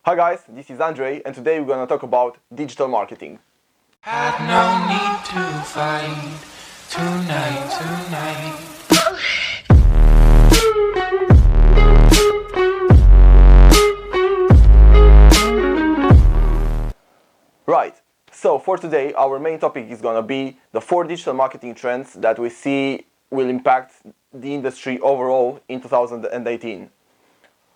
Hi guys, this is Andrei, and today we're going to talk about digital marketing. Had no need to fight tonight. Right, so for today our main topic is going to be the 4 digital marketing trends that we see will impact the industry overall in 2018.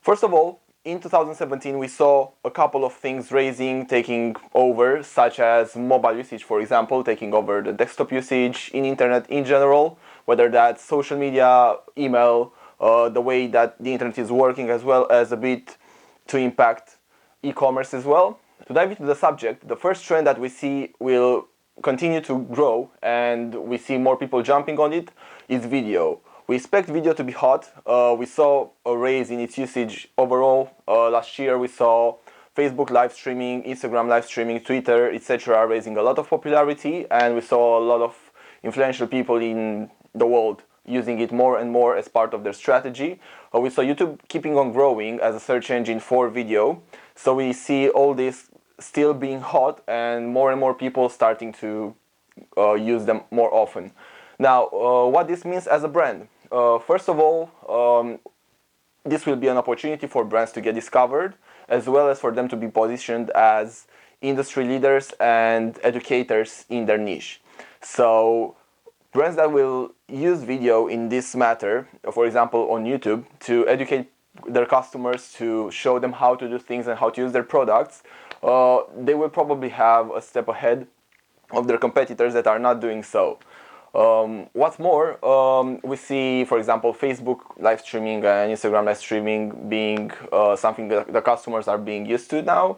First of all, in 2017 we saw a couple of things taking over, such as mobile usage, for example, taking over the desktop usage in internet in general, whether that's social media, email, the way that the internet is working, as well as a bit to impact e-commerce as well. To dive into the subject, the first trend that we see will continue to grow and we see more people jumping on it is video. We expect video to be hot. We saw a raise in its usage overall. Last year we saw Facebook live streaming, Instagram live streaming, Twitter, etc. raising a lot of popularity, and we saw a lot of influential people in the world using it more and more as part of their strategy. We saw YouTube keeping on growing as a search engine for video. So we see all this still being hot and more people starting to use them more often. Now, what this means as a brand? First of all, this will be an opportunity for brands to get discovered, as well as for them to be positioned as industry leaders and educators in their niche. So brands that will use video in this matter, for example on YouTube, to educate their customers, to show them how to do things and how to use their products, they will probably have a step ahead of their competitors that are not doing so. What's more, we see, for example, Facebook live streaming and Instagram live streaming being something that the customers are being used to now,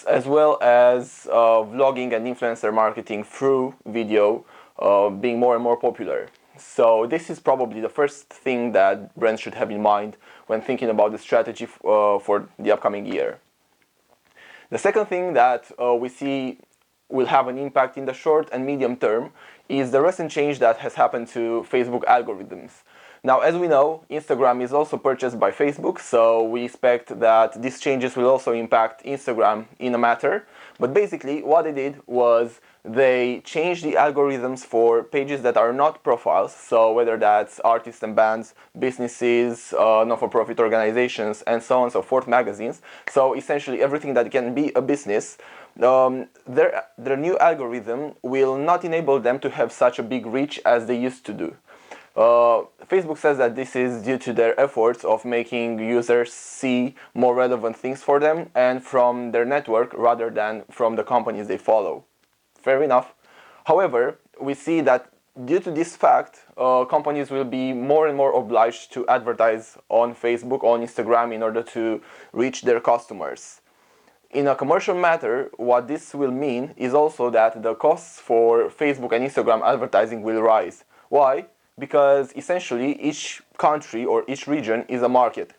as well as vlogging and influencer marketing through video being more and more popular. So this is probably the first thing that brands should have in mind when thinking about the strategy for the upcoming year. The second thing that we see will have an impact in the short and medium term is the recent change that has happened to Facebook algorithms. Now, as we know, Instagram is also purchased by Facebook, so we expect that these changes will also impact Instagram in a matter. But basically, what they did was they changed the algorithms for pages that are not profiles, so whether that's artists and bands, businesses, not-for-profit organizations, and so on and so forth, magazines. So essentially everything that can be a business, their new algorithm will not enable them to have such a big reach as they used to do. Facebook says that this is due to their efforts of making users see more relevant things for them and from their network rather than from the companies they follow. Fair enough. However, we see that due to this fact, companies will be more and more obliged to advertise on Facebook, on Instagram, in order to reach their customers. In a commercial matter, what this will mean is also that the costs for Facebook and Instagram advertising will rise. Why? Because essentially each country or each region is a market.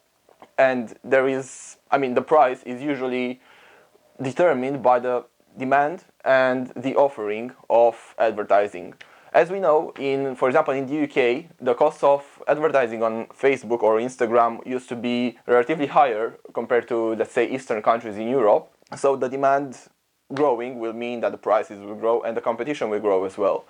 And the price is usually determined by the demand and the offering of advertising. As we know, for example, in the UK, the cost of advertising on Facebook or Instagram used to be relatively higher compared to, let's say, Eastern countries in Europe. So the demand growing will mean that the prices will grow and the competition will grow as well.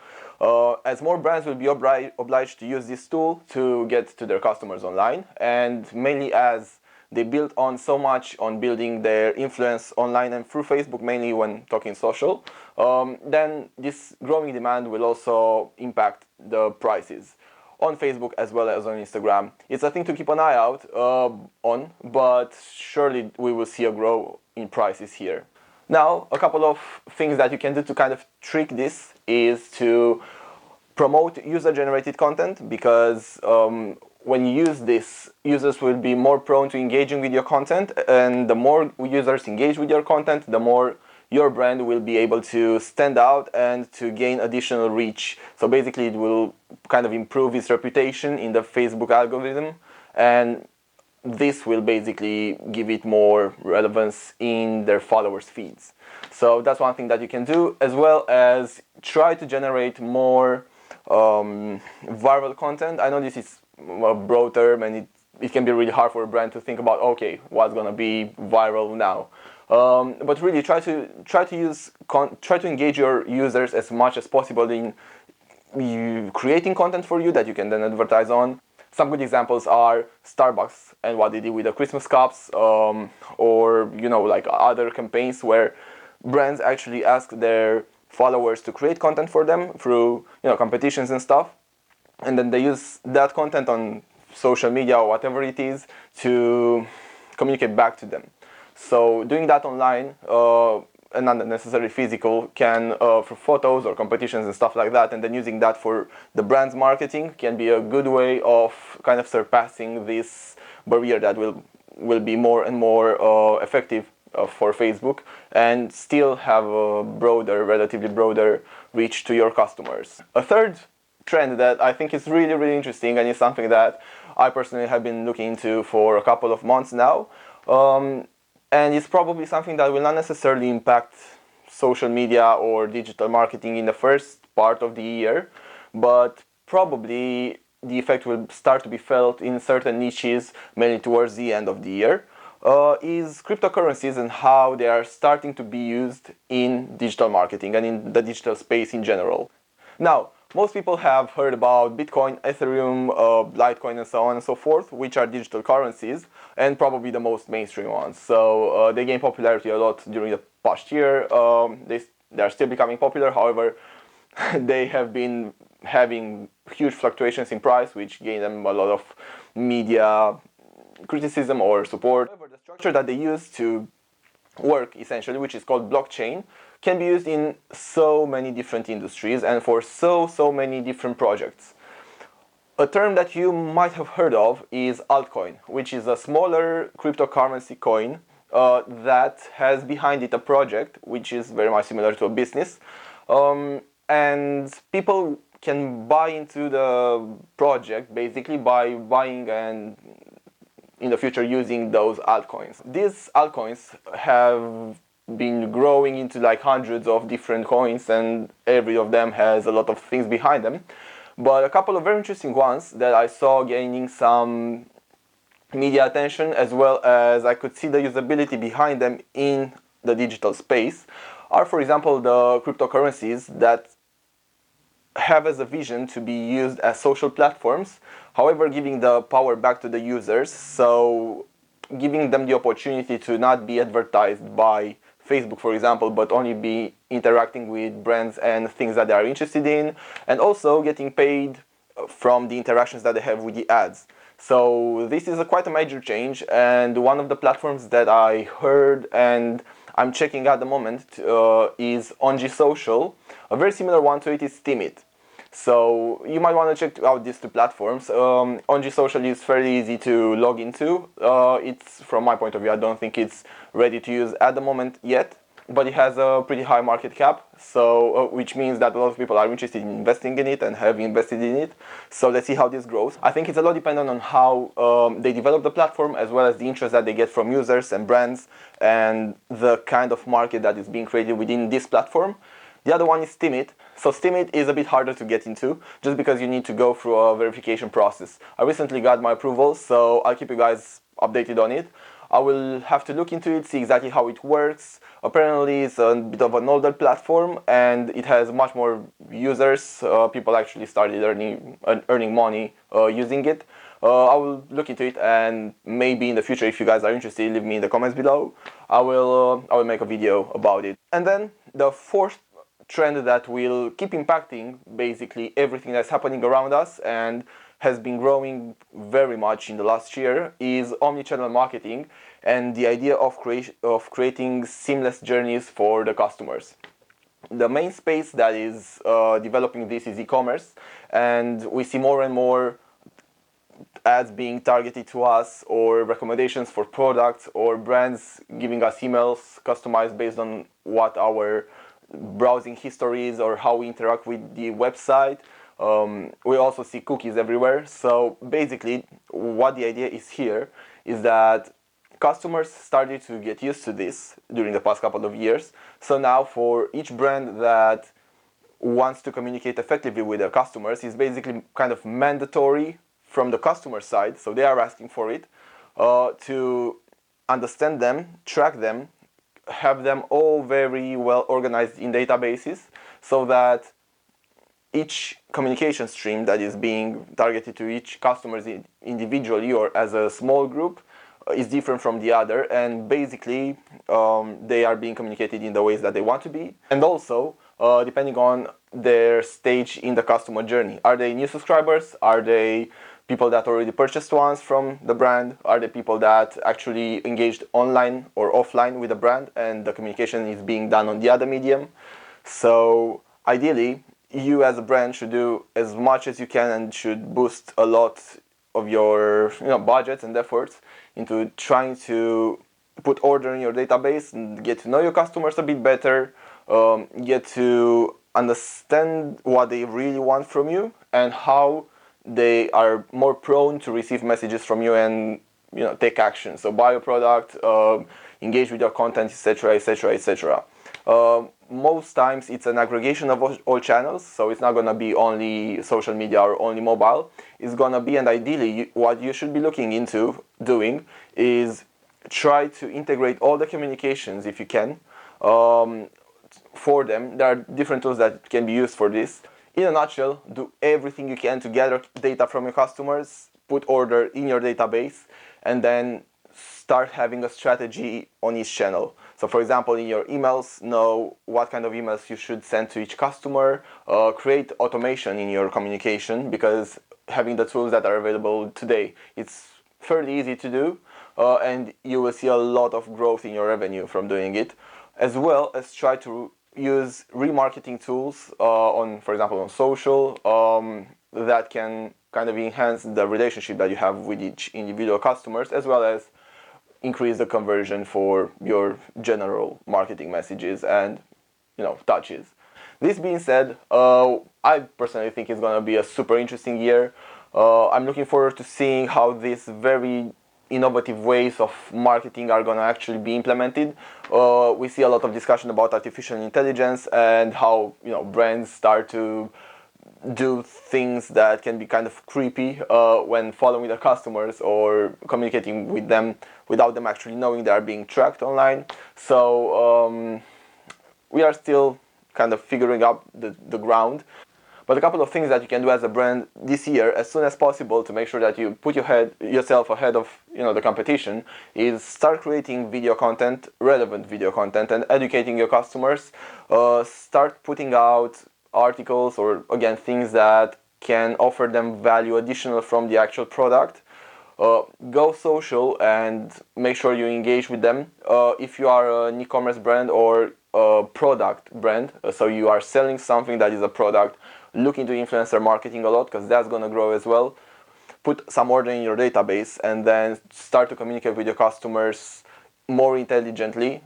As more brands will be obliged to use this tool to get to their customers online, and mainly as they built on so much on building their influence online and through Facebook, mainly when talking social, then this growing demand will also impact the prices on Facebook as well as on Instagram. It's a thing to keep an eye out on, but surely we will see a growth in prices here. Now, a couple of things that you can do to kind of trick this is to promote user-generated content, because when you use this, users will be more prone to engaging with your content, and the more users engage with your content, the more your brand will be able to stand out and to gain additional reach. So basically it will kind of improve its reputation in the Facebook algorithm, and this will basically give it more relevance in their followers' feeds. So that's one thing that you can do, as well as try to generate more viral content. I know this is a broad term and it can be really hard for a brand to think about, okay, what's going to be viral now. But really try to engage your users as much as possible in creating content for you that you can then advertise on. Some good examples are Starbucks and what they did with the Christmas cups, or like other campaigns where brands actually ask their followers to create content for them through competitions and stuff, and then they use that content on social media or whatever it is to communicate back to them. So doing that online and not necessarily physical for photos or competitions and stuff like that, and then using that for the brand's marketing can be a good way of kind of surpassing this barrier that will be more and more effective for Facebook, and still have a relatively broader reach to your customers. A third trend that I think is really, really interesting, and is something that I personally have been looking into for a couple of months now, and it's probably something that will not necessarily impact social media or digital marketing in the first part of the year, but probably the effect will start to be felt in certain niches, mainly towards the end of the year, is cryptocurrencies and how they are starting to be used in digital marketing and in the digital space in general. Now, most people have heard about Bitcoin, Ethereum, Litecoin, and so on and so forth, which are digital currencies, and probably the most mainstream ones. So they gained popularity a lot during the past year. They are still becoming popular, however, they have been having huge fluctuations in price, which gain them a lot of media criticism or support. However, the structure that they use to work, essentially, which is called blockchain, can be used in so many different industries and for so many different projects. A term that you might have heard of is altcoin, which is a smaller cryptocurrency coin that has behind it a project which is very much similar to a business, and people can buy into the project basically by buying and in the future using those altcoins. These altcoins have been growing into like hundreds of different coins, and every of them has a lot of things behind them. But a couple of very interesting ones that I saw gaining some media attention, as well as I could see the usability behind them in the digital space, are, for example, the cryptocurrencies that have as a vision to be used as social platforms, however giving the power back to the users, so giving them the opportunity to not be advertised by Facebook, for example, but only be interacting with brands and things that they are interested in, and also getting paid from the interactions that they have with the ads. So this is quite a major change, and one of the platforms that I heard and I'm checking at the moment is ONG Social. A very similar one to it is Steemit. So you might want to check out these two platforms. ONG Social is fairly easy to log into. It's, from my point of view, I don't think it's ready to use at the moment yet, but it has a pretty high market cap, so which means that a lot of people are interested in investing in it and have invested in it. So let's see how this grows. I think it's a lot dependent on how they develop the platform, as well as the interest that they get from users and brands, and the kind of market that is being created within this platform. The other one is Steemit. So Steemit is a bit harder to get into, just because you need to go through a verification process. I recently got my approval, so I'll keep you guys updated on it. I will have to look into it, see exactly how it works. Apparently it's a bit of an older platform, and it has much more users. People actually started earning money using it. I will look into it, and maybe in the future, if you guys are interested, leave me in the comments below. I will make a video about it. And then the fourth trend that will keep impacting basically everything that's happening around us and has been growing very much in the last year is omnichannel marketing, and the idea of creating seamless journeys for the customers. The main space that is developing this is e-commerce, and we see more and more ads being targeted to us, or recommendations for products, or brands giving us emails customized based on what our browsing history is or how we interact with the website. We also see cookies everywhere. So basically what the idea is here is that customers started to get used to this during the past couple of years. So now for each brand that wants to communicate effectively with their customers, is basically kind of mandatory from the customer side, so they are asking for it, to understand them, track them, have them all very well organized in databases so that each communication stream that is being targeted to each customer individually or as a small group is different from the other, and basically they are being communicated in the ways that they want to be, and also depending on their stage in the customer journey. Are they new subscribers? Are they people that already purchased once from the brand? Are they people that actually engaged online or offline with the brand and the communication is being done on the other medium? So ideally, you as a brand should do as much as you can and should boost a lot of your budgets and efforts into trying to put order in your database and get to know your customers a bit better, get to understand what they really want from you and how they are more prone to receive messages from you and take action. So buy a product, engage with your content, etc., etc., etc. Most times it's an aggregation of all channels, so it's not going to be only social media or only mobile. It's going to be, and ideally what you should be looking into doing is try to integrate all the communications if you can for them. There are different tools that can be used for this. In a nutshell, do everything you can to gather data from your customers, put order in your database, and then start having a strategy on each channel. So for example, in your emails, know what kind of emails you should send to each customer, create automation in your communication, because having the tools that are available today, it's fairly easy to do, and you will see a lot of growth in your revenue from doing it, as well as try to use remarketing tools for example, on social, that can kind of enhance the relationship that you have with each individual customers, as well as increase the conversion for your general marketing messages and touches. This being said, I personally think it's going to be a super interesting year. I'm looking forward to seeing how these very innovative ways of marketing are going to actually be implemented. We see a lot of discussion about artificial intelligence and how brands start to do things that can be kind of creepy when following their customers or communicating with them without them actually knowing they are being tracked online. So we are still kind of figuring out the ground. But a couple of things that you can do as a brand this year, as soon as possible, to make sure that you put yourself ahead of the competition, is start creating video content, relevant video content, and educating your customers. Start putting out articles or again things that can offer them value additional from the actual product. Go social and make sure you engage with them. If you are an e-commerce brand or a product brand, so you are selling something that is a product, look into influencer marketing a lot, because that's going to grow as well. Put some order in your database and then start to communicate with your customers more intelligently,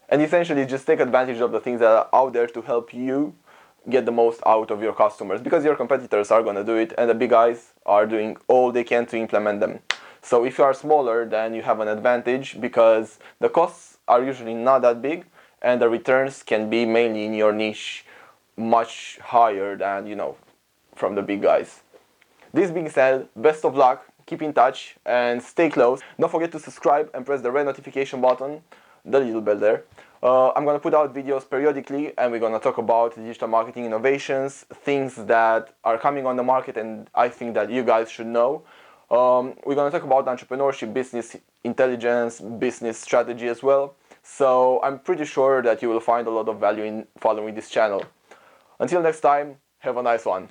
and essentially just take advantage of the things that are out there to help you get the most out of your customers, because your competitors are going to do it and the big guys are doing all they can to implement them. So if you are smaller, then you have an advantage because the costs are usually not that big and the returns can be mainly in your niche much higher than from the big guys. This being said, best of luck, keep in touch and stay close. Don't forget to subscribe and press the red notification button, the little bell there. I'm going to put out videos periodically and we're going to talk about digital marketing innovations, things that are coming on the market and I think that you guys should know. We're going to talk about entrepreneurship, business intelligence, business strategy as well. So I'm pretty sure that you will find a lot of value in following this channel. Until next time, have a nice one.